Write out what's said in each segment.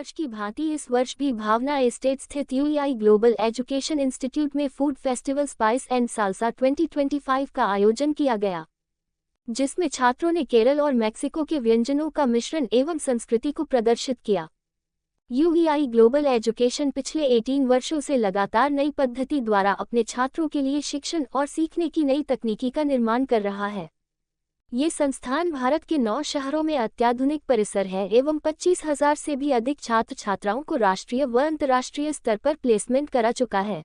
वर्ष की भांति इस वर्ष भी भावना एस्टेट स्थित यूईआई ग्लोबल एजुकेशन इंस्टीट्यूट में food festival spice and salsa 2025 का आयोजन किया गया, जिसमें छात्रों ने केरल और मैक्सिको के व्यंजनों का मिश्रण एवं संस्कृति को प्रदर्शित किया। यूईआई ग्लोबल एजुकेशन पिछले 18 वर्षों से लगातार नई पद्धति द्वारा अपने छात्रों के लिए शिक्षण और सीखने की नई तकनीकी का निर्माण कर रहा है। ये संस्थान भारत के 9 शहरों में अत्याधुनिक परिसर है एवं 25,000 से भी अधिक छात्र छात्राओं को राष्ट्रीय व अंतर्राष्ट्रीय स्तर पर प्लेसमेंट करा चुका है।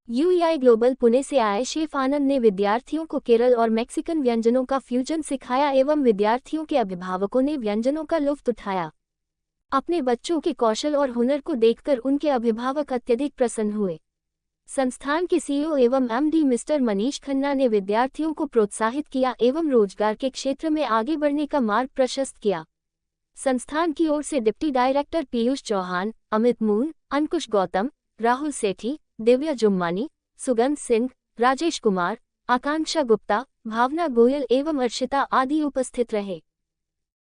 यूईआई ग्लोबल पुणे से आए शेफ आनंद ने विद्यार्थियों को केरल और मैक्सिकन व्यंजनों का फ्यूजन सिखाया एवं विद्यार्थियों के अभिभावकों ने व्यंजनों का लुत्फ उठाया। अपने बच्चों के कौशल और हुनर को देखकर उनके अभिभावक अत्यधिक प्रसन्न हुए। संस्थान के सीईओ एवं एमडी मिस्टर मनीष खन्ना ने विद्यार्थियों को प्रोत्साहित किया एवं रोजगार के क्षेत्र में आगे बढ़ने का मार्ग प्रशस्त किया। संस्थान की ओर से डिप्टी डायरेक्टर पीयूष चौहान, अमित मून, अंकुश गौतम, राहुल सेठी, दिव्या जुम्मानी, सुगंध सिंह, राजेश कुमार, आकांक्षा गुप्ता, भावना गोयल एवं अर्शिता आदि उपस्थित रहे।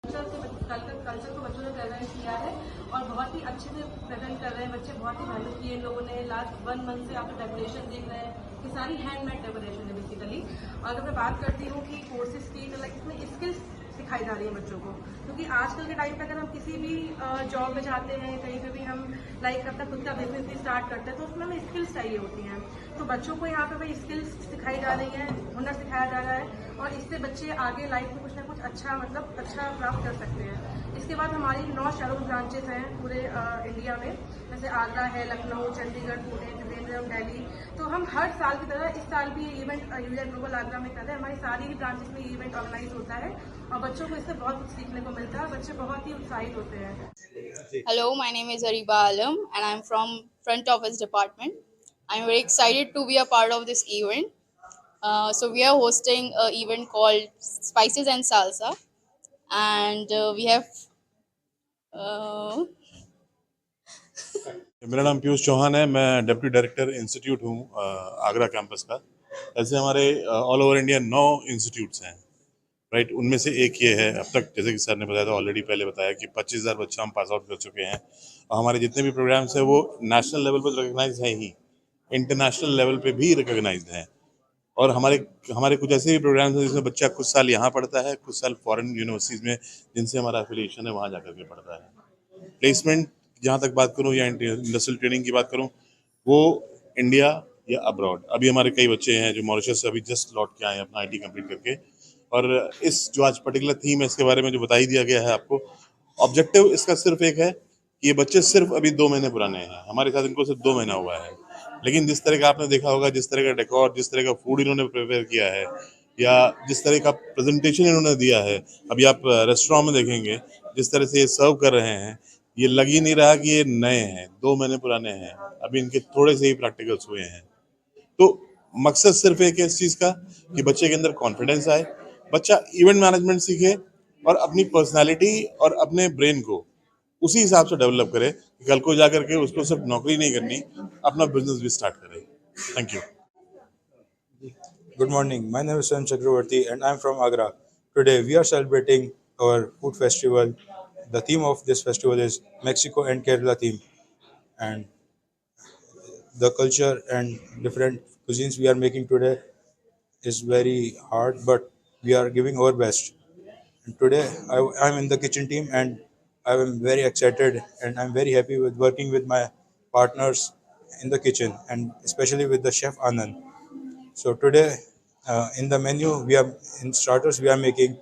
कल्चर को बच्चों ने प्रेजेंट किया है और बहुत ही अच्छे से प्रेजेंट कर रहे हैं बच्चे। बहुत ही मेहनत की है इन लोगों ने। लास्ट 1 मंथ से आप डेकोरेशन देख रहे हैं कि सारी हैंडमेड डेकोरेशन है बेसिकली। और अगर मैं बात करती हूँ कि कोर्सेज की, तो लाइक इसमें स्किल्स सिखाई जा रही है बच्चों को, क्योंकि आजकल के टाइम पे अगर हम किसी भी जॉब में जाते हैं, कहीं पे भी हम लाइक अपना खुद का बिजनेस भी स्टार्ट करते हैं, तो उसमें हमें स्किल्स चाहिए होती हैं। तो बच्चों को यहाँ पे वही स्किल्स सिखाई जा रही है, हुनर सिखाया जा रहा है और इससे बच्चे आगे लाइफ में कुछ ना कुछ अच्छा अच्छा प्राप्त कर सकते हैं। इसके बाद हमारी 9 शहरों में ब्रांचेस हैं पूरे इंडिया में, जैसे आगरा है, लखनऊ, चंडीगढ़, पुणे, त्रिवेंद्रम, दिल्ली। तो हम हर साल की तरह इस साल भी ये इवेंट यूईआई ग्लोबल आगरा में कर रहे हैं। हमारी सारी ही ब्रांचेस में ये इवेंट ऑर्गेनाइज होता है और बच्चों को इससे बहुत कुछ सीखने को मिलता है। बच्चे बहुत ही उत्साहित होते हैं। Hello, my name is Ariba Alam and I'm from Front Office Department. I'm very excited to be a part of this event. So we are hosting an event called Spices and Salsa, and we have. मेरा नाम पीयूष चौहान है। मैं deputy director institute हूँ Agra campus का। ऐसे हमारे all over India 9 institutes हैं, right. उनमें से एक ये है। अब तक जैसे कि सर ने बताया था, ऑलरेडी पहले बताया कि 25,000 बच्चा हम पास आउट कर चुके हैं और हमारे जितने भी प्रोग्राम्स हैं वो नेशनल लेवल पर रिकॉग्नाइज हैं ही, इंटरनेशनल लेवल पे भी रिकॉग्नाइज हैं। और हमारे कुछ ऐसे भी प्रोग्राम्स हैं जिसमें बच्चा कुछ साल यहाँ पढ़ता है, कुछ साल फॉरेन यूनिवर्सिटीज़ में जिनसे हमारा एफिलिएशन है वहाँ जा करके पढ़ता है। प्लेसमेंट जहाँ तक बात करूँ या इंडस्ट्रियल ट्रेनिंग की बात करूँ, वो इंडिया या अब्रॉड। अभी हमारे कई बच्चे हैं जो मॉरिशस से अभी जस्ट लौट के आए हैं अपना आईटी कंप्लीट करके। और इस जो आज पर्टिकुलर थीम है इसके बारे में जो बता ही दिया गया है आपको, ऑब्जेक्टिव इसका सिर्फ एक है कि ये बच्चे सिर्फ अभी 2 महीने पुराने हैं। हमारे साथ इनको सिर्फ 2 महीना हुआ है, लेकिन जिस तरह का आपने देखा होगा, जिस तरह का डेकोर, जिस तरह का फूड इन्होंने प्रिपेयर किया है या जिस तरह का प्रेजेंटेशन इन्होंने दिया है, अभी आप रेस्टोरेंट में देखेंगे जिस तरह से ये सर्व कर रहे हैं, ये लग ही नहीं रहा कि ये नए हैं, 2 महीने पुराने हैं। अभी इनके थोड़े से ही प्रैक्टिकल्स हुए हैं। तो मकसद सिर्फ एक है इस चीज़ का कि बच्चे के अंदर कॉन्फिडेंस आए, बच्चा इवेंट मैनेजमेंट सीखे और अपनी पर्सनालिटी और अपने ब्रेन को उसी हिसाब से डेवलप करे कि कल को जाकर के उसको सिर्फ नौकरी नहीं करनी, अपना बिजनेस भी स्टार्ट करे। Thank you. Good morning. My name is Sun Chakravarti and I'm from Agra. Today we are celebrating our food festival. The theme of this festival is Mexico and Kerala theme. And the culture and different cuisines we are making today is very hard, but we are giving our best. And today I'm in the kitchen team and I am very excited and I'm very happy with working with my partners in the kitchen and especially with the chef Anand. So today, in the menu, in starters we are making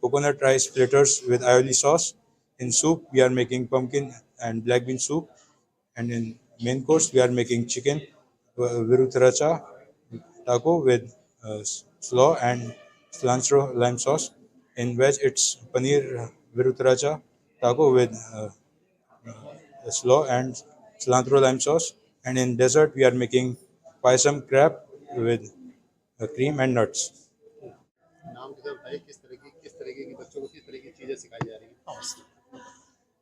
coconut rice fritters with aioli sauce. In soup, we are making pumpkin and black bean soup, and in main course we are making chicken viruthracha taco with slaw and cilantro lime sauce. In veg, it's paneer viruthracha taco with slaw and cilantro lime sauce. And in dessert, we are making paisam crab with cream and nuts. नाम की तरफ बताइए, किस तरीके की बच्चों को किस तरह की चीजें सिखाई जा रही हैं।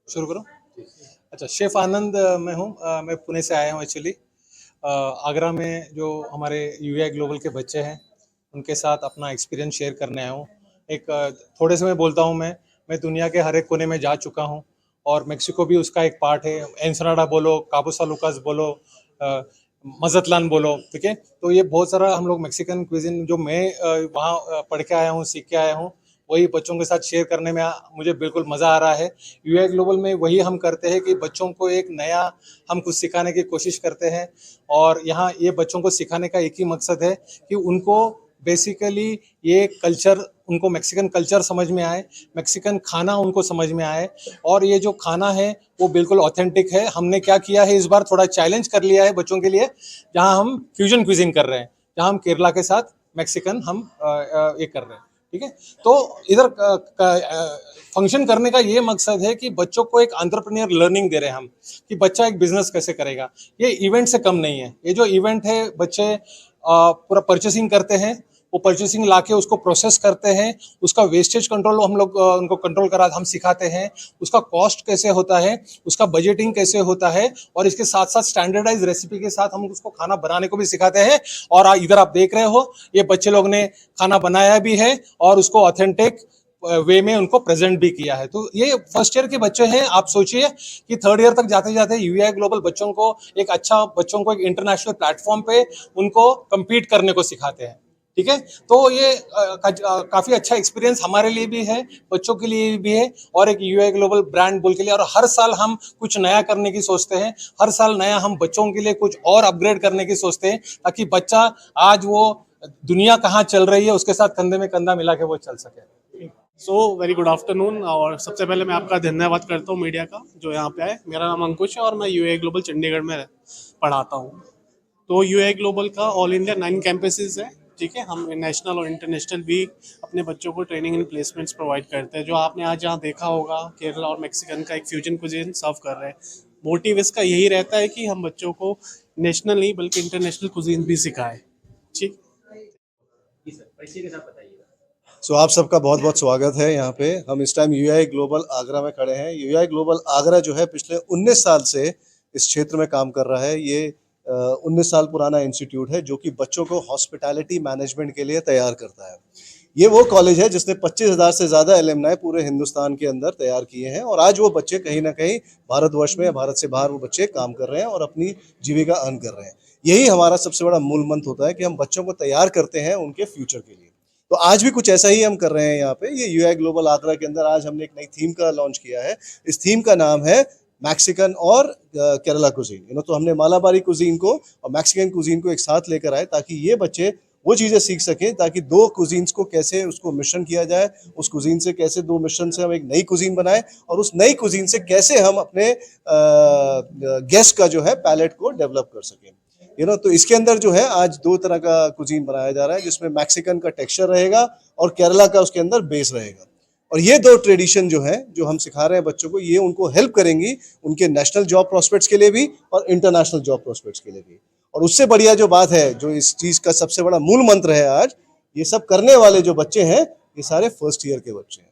शुरू करो। अच्छा, शेफ आनंद मैं हूँ। मैं पुणे से आया हूँ एक्चुअली। आगरा में जो हमारे यूईआई ग्लोबल के बच्चे हैं उनके साथ अपना एक्सपीरियंस शेयर करने आया हूँ। एक थोड़े से मैं बोलता हूँ। मैं दुनिया के हर एक कोने में जा चुका हूँ और मेक्सिको भी उसका एक पार्ट है। एनसनाडा बोलो, काबो सान लुकास बोलो, मजतलान बोलो, ठीक है। तो ये बहुत सारा हम लोग मैक्सिकन क्विजिन जो मैं वहाँ पढ़ के आया हूँ, सीख के आया हूँ, वही बच्चों के साथ शेयर करने में मुझे बिल्कुल मज़ा आ रहा है। यूआई ग्लोबल में वही हम करते हैं कि बच्चों को एक नया हम कुछ सिखाने की कोशिश करते हैं, और यहाँ ये बच्चों को सिखाने का एक ही मकसद है कि उनको बेसिकली ये कल्चर, उनको मैक्सिकन कल्चर समझ में आए, मैक्सिकन खाना उनको समझ में आए, और ये जो खाना है वो बिल्कुल ऑथेंटिक है। हमने क्या किया है, इस बार थोड़ा चैलेंज कर लिया है बच्चों के लिए, जहाँ हम फ्यूजन क्विजिन कर रहे हैं, जहाँ हम केरला के साथ मैक्सिकन हम ये कर रहे हैं, ठीक है। तो इधर फंक्शन करने का ये मकसद है कि बच्चों को एक एंटरप्रेन्योर लर्निंग दे रहे हैं हम, कि बच्चा एक बिजनेस कैसे करेगा। ये इवेंट से कम नहीं है। ये जो इवेंट है, बच्चे पूरा परचेसिंग करते हैं, वो परचेसिंग लाके उसको प्रोसेस करते हैं, उसका वेस्टेज कंट्रोल हम लोग उनको कंट्रोल करा हम सिखाते हैं, उसका कॉस्ट कैसे होता है, उसका बजटिंग कैसे होता है, और इसके साथ साथ स्टैंडर्डाइज रेसिपी के साथ हम उसको खाना बनाने को भी सिखाते हैं। और इधर आप देख रहे हो, ये बच्चे लोग ने खाना बनाया भी है और उसको ऑथेंटिक वे में उनको प्रेजेंट भी किया है। तो ये फर्स्ट ईयर के बच्चे हैं। आप सोचिए कि थर्ड ईयर तक जाते जाते यूआई ग्लोबल बच्चों को एक इंटरनेशनल प्लेटफॉर्म पे उनको compete करने को सिखाते हैं, ठीक है। तो ये काफी अच्छा एक्सपीरियंस हमारे लिए भी है, बच्चों के लिए भी है, और एक यूआई ग्लोबल ब्रांड बोल के लिए। और हर साल हम कुछ नया करने की सोचते हैं, हर साल नया हम बच्चों के लिए कुछ और अपग्रेड करने की सोचते हैं, ताकि बच्चा आज वो दुनिया कहाँ चल रही है उसके साथ कंधे में कंधा मिला के वो चल सके। Very good afternoon. और सबसे पहले मैं आपका धन्यवाद करता हूँ मीडिया का, जो यहाँ पे आए। मेरा नाम अंकुश है और मैं यूआई ग्लोबल चंडीगढ़ में पढ़ाता हूँ। तो यूआई ग्लोबल का ऑल इंडिया 9 कैंपसेस है, ठीक है। हम नेशनल और इंटरनेशनल भी अपने बच्चों को ट्रेनिंग एंड प्लेसमेंट्स प्रोवाइड करते हैं। जो आपने आज यहाँ देखा होगा, केरला और मैक्सिकन का एक फ्यूजन कुजीन सर्व कर रहे हैं। मोटिव इसका यही रहता है कि हम बच्चों को नेशनल नहीं बल्कि इंटरनेशनल कुजीन भी सिखाएं, ठीक। आप सबका बहुत बहुत स्वागत है यहाँ पे। हम इस टाइम यूआई ग्लोबल आगरा में खड़े हैं। यूआई ग्लोबल आगरा जो है पिछले 19 साल से इस क्षेत्र में काम कर रहा है। ये 19 साल पुराना इंस्टीट्यूट है जो कि बच्चों को हॉस्पिटैलिटी मैनेजमेंट के लिए तैयार करता है। ये वो कॉलेज है जिसने 25,000 से ज़्यादा एलुमनाई पूरे हिंदुस्तान के अंदर तैयार किए हैं, और आज वो बच्चे कहीं ना कहीं भारतवर्ष में, भारत से बाहर वो बच्चे काम कर रहे हैं और अपनी जीविका अर्न कर रहे हैं। यही हमारा सबसे बड़ा मूल मंत्र होता है कि हम बच्चों को तैयार करते हैं उनके फ्यूचर के लिए। तो आज भी कुछ ऐसा ही हम कर रहे हैं यहाँ पे। ये यूआई ग्लोबल आगरा के अंदर आज हमने एक नई थीम का लॉन्च किया है। इस थीम का नाम है मैक्सिकन और केरला कुजीन। तो हमने मालाबारी कुजीन को और मैक्सिकन कुजीन को एक साथ लेकर आए, ताकि ये बच्चे वो चीज़ें सीख सकें, ताकि दो कुजीन्स को कैसे उसको मिश्रण किया जाए, उस कुजीन से कैसे दो मिश्रण से हम एक नई कुजीन बनाए, और उस नई कुजीन से कैसे हम अपने गेस्ट का जो है पैलेट को डेवलप कर सकें। तो इसके अंदर जो है आज 2 तरह का कुजीन बनाया जा रहा है, जिसमें मैक्सिकन का टेक्सचर रहेगा और केरला का उसके अंदर बेस रहेगा। और ये 2 ट्रेडिशन जो है, जो हम सिखा रहे हैं बच्चों को, ये उनको हेल्प करेंगी उनके नेशनल जॉब प्रोस्पेक्ट्स के लिए भी और इंटरनेशनल जॉब प्रोस्पेक्ट्स के लिए भी। और उससे बढ़िया जो बात है, जो इस चीज़ का सबसे बड़ा मूल मंत्र है आज, ये सब करने वाले जो बच्चे हैं, ये सारे फर्स्ट ईयर के बच्चे हैं।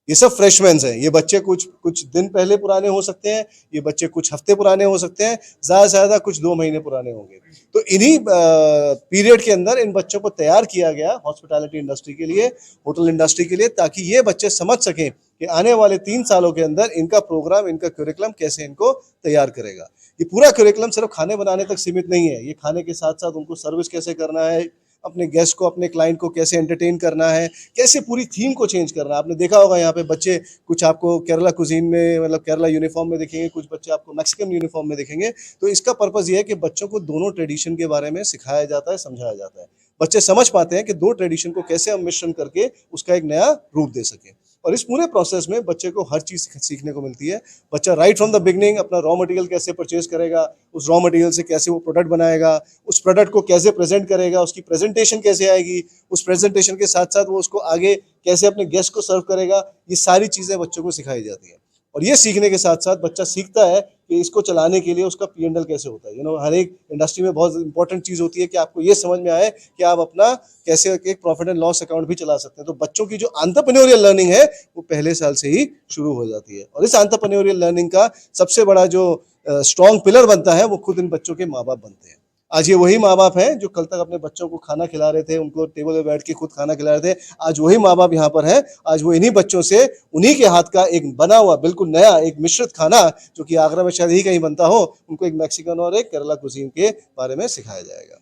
ये सब फ्रेशमैन्स हैं। ये बच्चे कुछ दिन पहले पुराने हो सकते हैं, ये बच्चे कुछ हफ्ते पुराने हो सकते हैं, ज़्यादा से ज़्यादा कुछ 2 महीने पुराने होंगे। तो इन्हीं पीरियड के अंदर इन बच्चों को तैयार किया गया हॉस्पिटैलिटी इंडस्ट्री के लिए, होटल इंडस्ट्री के लिए, ताकि ये बच्चे समझ सकें कि आने वाले 3 सालों के अंदर इनका प्रोग्राम, इनका करिकुलम कैसे इनको तैयार करेगा। ये पूरा करिकुलम सिर्फ खाने बनाने तक सीमित नहीं है। ये खाने के साथ साथ उनको सर्विस कैसे करना है, अपने गेस्ट को, अपने क्लाइंट को कैसे एंटरटेन करना है, कैसे पूरी थीम को चेंज करना है। आपने देखा होगा यहाँ पे बच्चे कुछ आपको केरला कुजीन में, मतलब केरला यूनिफॉर्म में दिखेंगे, कुछ बच्चे आपको मैक्सिकन यूनिफॉर्म में दिखेंगे। तो इसका पर्पज़ ये है कि बच्चों को दोनों ट्रेडिशन के बारे में सिखाया जाता है, समझाया जाता है। बच्चे समझ पाते हैं कि 2 ट्रेडिशन को कैसे हम मिश्रण करके उसका एक नया रूप दे सकें। और इस पूरे प्रोसेस में बच्चे को हर चीज़ सीखने को मिलती है। बच्चा राइट फ्रॉम द बिगनिंग अपना रॉ मटेरियल कैसे परचेज करेगा, उस रॉ मटेरियल से कैसे वो प्रोडक्ट बनाएगा, उस प्रोडक्ट को कैसे प्रेजेंट करेगा, उसकी प्रेजेंटेशन कैसे आएगी, उस प्रेजेंटेशन के साथ साथ वो उसको आगे कैसे अपने गेस्ट को सर्व करेगा, ये सारी चीज़ें बच्चों को सिखाई जाती हैं। और ये सीखने के साथ साथ बच्चा सीखता है कि इसको चलाने के लिए उसका P&L कैसे होता है। हर एक इंडस्ट्री में बहुत इंपॉर्टेंट चीज़ होती है कि आपको ये समझ में आए कि आप अपना कैसे एक प्रॉफिट एंड लॉस अकाउंट भी चला सकते हैं। तो बच्चों की जो एंटरप्रेन्योरियल लर्निंग है वो पहले साल से ही शुरू हो जाती है। और इस एंटरप्रेन्योरियल लर्निंग का सबसे बड़ा जो स्ट्रॉन्ग पिलर बनता है वो खुद इन बच्चों के माँ बाप बनते हैं। आज ये वही माँ बाप हैं जो कल तक अपने बच्चों को खाना खिला रहे थे, उनको टेबल पे बैठ के खुद खाना खिला रहे थे। आज वही माँ बाप यहाँ पर हैं। आज वो इन्हीं बच्चों से उन्हीं के हाथ का एक बना हुआ बिल्कुल नया एक मिश्रित खाना, जो कि आगरा में शायद ही कहीं बनता हो, उनको एक मैक्सिकन और एक केरला कुजीन के बारे में सिखाया जाएगा।